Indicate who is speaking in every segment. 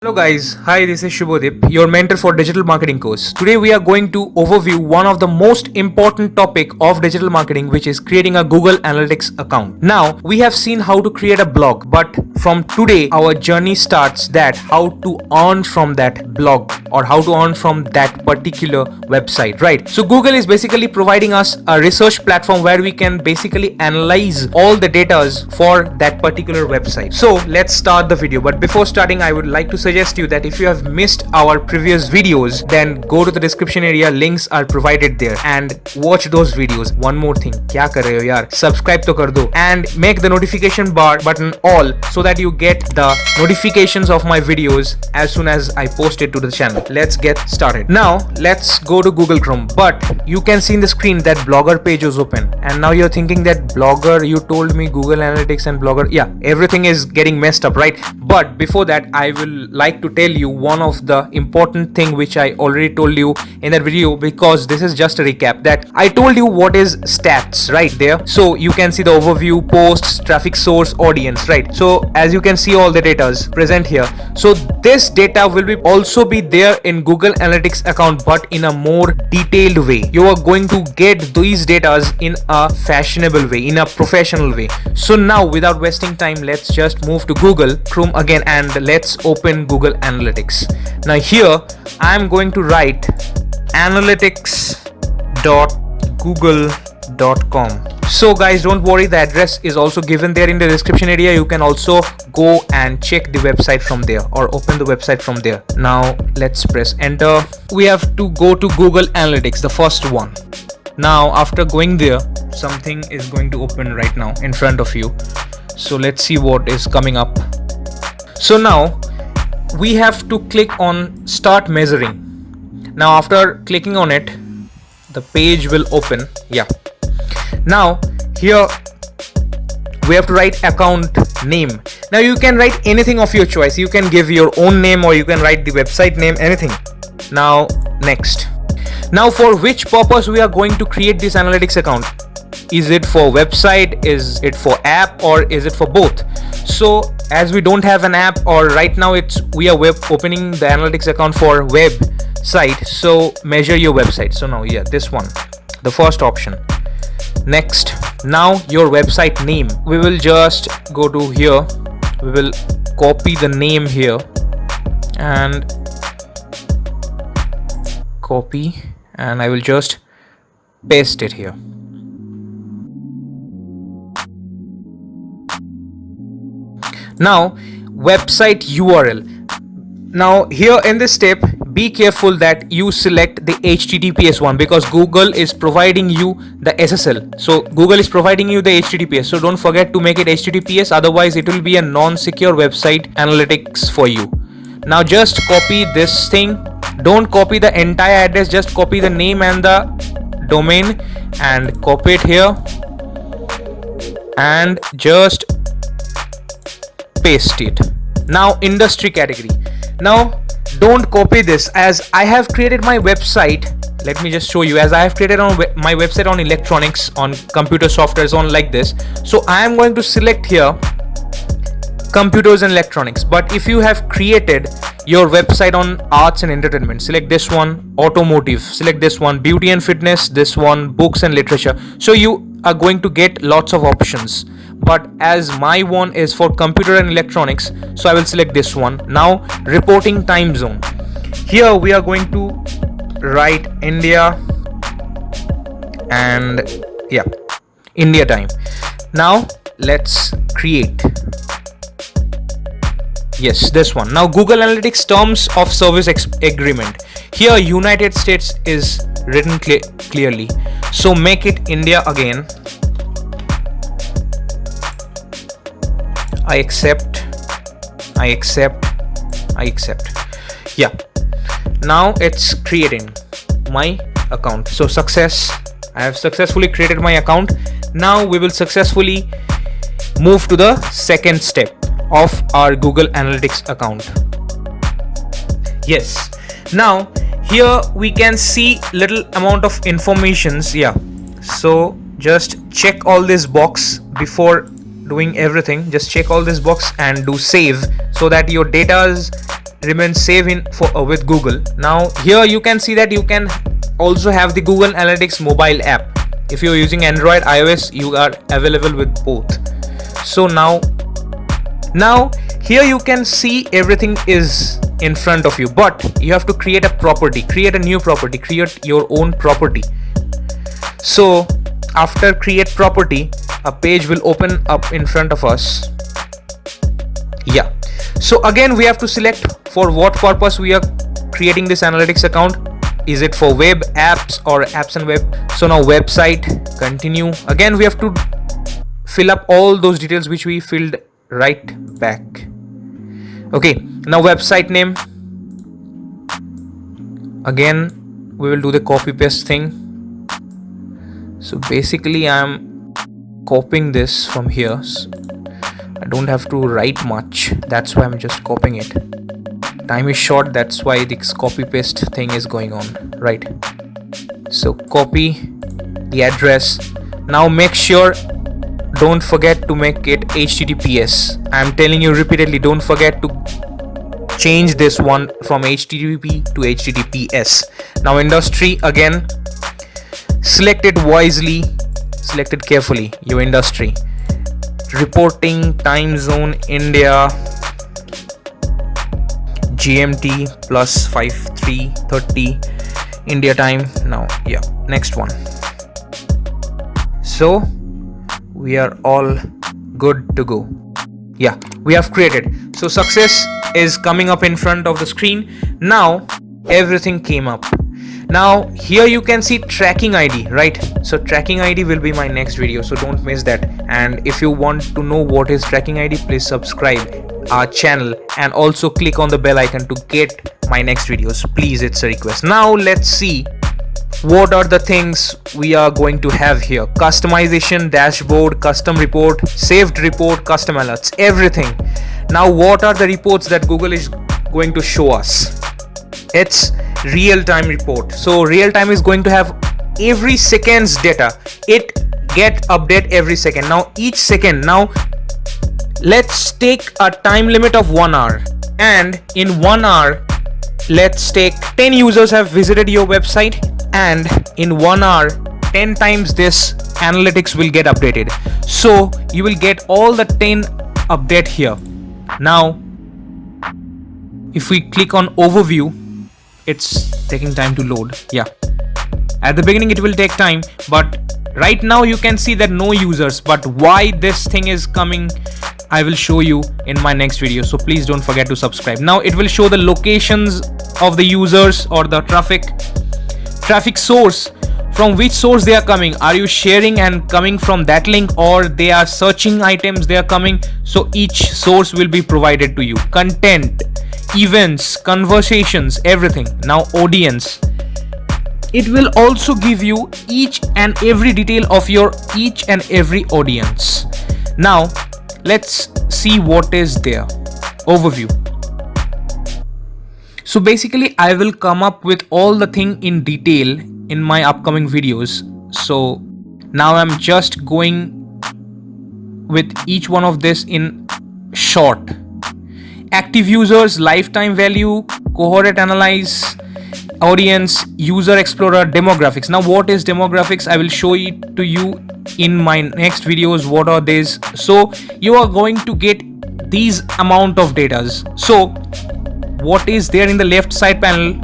Speaker 1: Hello guys, hi, this is Shubhodip, your mentor for digital marketing course. Today we are going to overview one of the most important topic of digital marketing, which is creating a Google Analytics account. Now we have seen how to create a blog, but from today our journey starts that how to earn from that blog or how to earn from that particular website, right? So Google is basically providing us a research platform where we can basically analyze all the data for that particular website. So let's start the video, but before starting I would like to suggest you that if you have missed our previous videos, then go to the description area, links are provided there, and watch those videos. One more thing, kya kar rahe ho yaar, subscribe to kar do and make the notification bar button all so that you get the notifications of my videos as soon as I post it to the channel. Let's get started. Now let's go to Google Chrome, but you can see in the screen that Blogger page is open, and now you're thinking that Blogger, you told me Google Analytics and Blogger, yeah, everything is getting messed up, right? But before that I will like to tell you one of the important thing which I already told you in that video, because this is just a recap that I told you what is stats right there. So you can see the overview, posts, traffic source, audience, right? So as you can see all the data is present here. So this data will be also be there in Google Analytics account, but in a more detailed way. You are going to get these data in a fashionable way, in a professional way. So now without wasting time, let's just move to Google Chrome again and let's open Google Analytics. Now here I am going to write analytics.google.com. So guys, don't worry, the address is also given there in the description area. You can also go and check the website from there or open the website from there. Now let's press enter. We have to go to Google Analytics, the first one. Now after going there, something is going to open right now in front of you. So let's see what is coming up. So now we have to click on start measuring. Now after clicking on it, the page will open. Yeah. Now here we have to write account name. Now you can write anything of your choice. You can give your own name or you can write the website name, anything. Now next. Now for which purpose we are going to create this analytics account? Is it for website, is it for app, or is it for both? So as we don't have an app, or right now we are opening the analytics account for website, so measure your website. So now yeah, this one, the first option. Next, now your website name, we will just go to here, we will copy the name here and copy, and I will just paste it here. Now website URL. Now here in this step, be careful that you select the HTTPS one, because Google is providing you the SSL. So Google is providing you the HTTPS. So don't forget to make it HTTPS, otherwise it will be a non-secure website analytics for you. Now just copy this thing. Don't copy the entire address, just copy the name and the domain and copy it here and just paste it. Now industry category. Now don't copy this, as I have created my website. Let me just show you, as I have created on my website on electronics, on computer softwares, on like this. So I am going to select here computers and electronics. But if you have created your website on arts and entertainment, select this one. Automotive, select this one. Beauty and fitness, this one. Books and literature. So you are going to get lots of options, but as my one is for computer and electronics, so I will select this one. Now reporting time zone, here we are going to write India and yeah, India time. Now let's create, yes, this one. Now Google Analytics terms of service agreement, here United States is written clearly, so make it India again. I accept. Yeah, now it's creating my account. So success, I have successfully created my account. Now we will successfully move to the second step of our Google Analytics account. Yes, now here we can see little amount of informations. Yeah, so just check all this box before doing everything. Just check all this box and do save, so that your data remains safe with Google. Now here you can see that you can also have the Google Analytics mobile app. If you're using Android, iOS, you are available with both. So now here you can see everything is in front of you, but you have to create a property, create a new property, create your own property. So after create property, a page will open up in front of us. Yeah, so again we have to select for what purpose we are creating this analytics account. Is it for web, apps, or apps and web? So now website, continue. Again we have to fill up all those details which we filled right back. Okay, now website name. Again we will do the copy paste thing. So basically I'm copying this from here. I don't have to write much, that's why I'm just copying it. Time is short, that's why this copy paste thing is going on, right? So copy the address. Now make sure, don't forget to make it HTTPS. I'm telling you repeatedly, don't forget to change this one from HTTP to HTTPS. Now industry, again select it wisely, select it carefully, your industry. Reporting, time zone, India, GMT plus 5330 India time. Now yeah, next one. So we are all good to go. Yeah, we have created. So success is coming up in front of the screen. Now everything came up. Now here you can see tracking ID, right? So tracking ID will be my next video, so don't miss that. And if you want to know what is tracking ID, please subscribe our channel and also click on the bell icon to get my next videos. Please, it's a request. Now let's see what are the things we are going to have here. Customization, dashboard, custom report, saved report, custom alerts, everything. Now what are the reports that Google is going to show us? It's real-time report. So real-time is going to have every second's data. It get update every second. Now each second, now let's take a time limit of 1 hour, and in 1 hour let's take 10 users have visited your website, and in 1 hour 10 times this analytics will get updated. So you will get all the 10 update here. Now if we click on overview, it's taking time to load. Yeah, at the beginning it will take time, but right now you can see that no users. But why this thing is coming, I will show you in my next video, so please don't forget to subscribe. Now it will show the locations of the users or the traffic source, from which source they are coming. Are you sharing and coming from that link, or they are searching items they are coming? So each source will be provided to you. Content, events, conversations, everything. Now audience, it will also give you each and every detail of your each and every audience. Now let's see what is there. Overview. So basically I will come up with all the thing in detail in my upcoming videos. So now I'm just going with each one of this in short. Active users, lifetime value, cohort analyze, audience, user explorer, demographics. Now what is demographics? I will show it to you in my next videos. What are these? So you are going to get these amount of data. So what is there in the left side panel,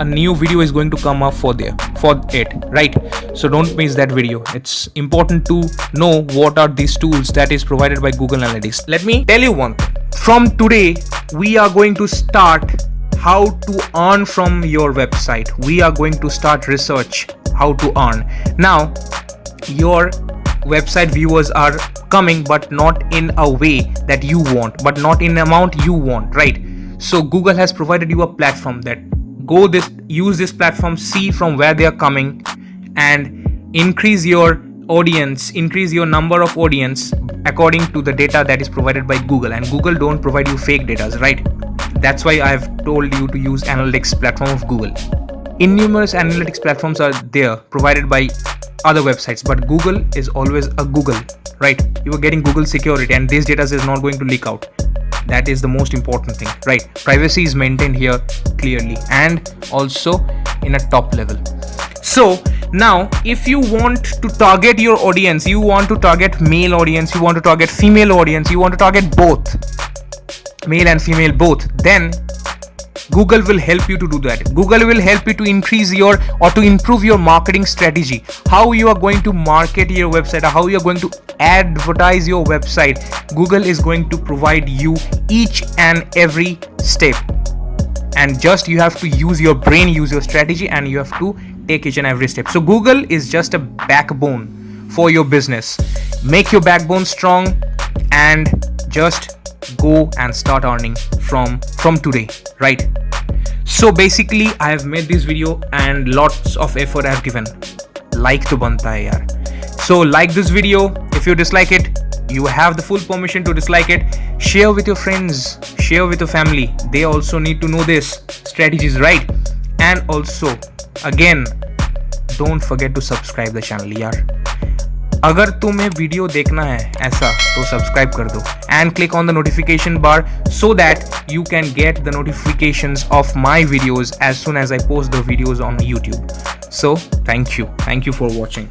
Speaker 1: a new video is going to come up for it, right? So don't miss that video. It's important to know what are these tools that is provided by Google Analytics. Let me tell you one thing. From today we are going to start how to earn from your website. We are going to start research how to earn. Now your website viewers are coming, but not in a way that you want, but not in amount you want, right? So Google has provided you a platform that use this platform, see from where they are coming, and increase your audience, increase your number of audience according to the data that is provided by Google. And Google don't provide you fake data, right? That's why I have told you to use analytics platform of Google. Numerous analytics platforms are there provided by other websites, but Google is always a Google, right? You are getting Google security, and this data is not going to leak out. That is the most important thing, right? Privacy is maintained here clearly and also in a top level. So now if you want to target your audience, you want to target male audience, you want to target female audience, you want to target both male and female both, then Google will help you to do that. Google will help you to increase your or to improve your marketing strategy. How you are going to market your website, or how you are going to advertise your website. Google is going to provide you each and every step. And just you have to use your brain, use your strategy, and you have to take each and every step. So Google is just a backbone for your business. Make your backbone strong and just go and start earning from today, right? So basically I have made this video and lots of effort I have given. Like to banta hai yaar. So like this video. If you dislike it, you have the full permission to dislike it. Share with your friends, share with your family. They also need to know this strategies, right? And also again, don't forget to subscribe the channel यार. अगर तुम्हें video देखना है ऐसा तो subscribe कर दो and click on the notification bar so that you can get the notifications of my videos as soon as I post the videos on YouTube. So thank you for watching.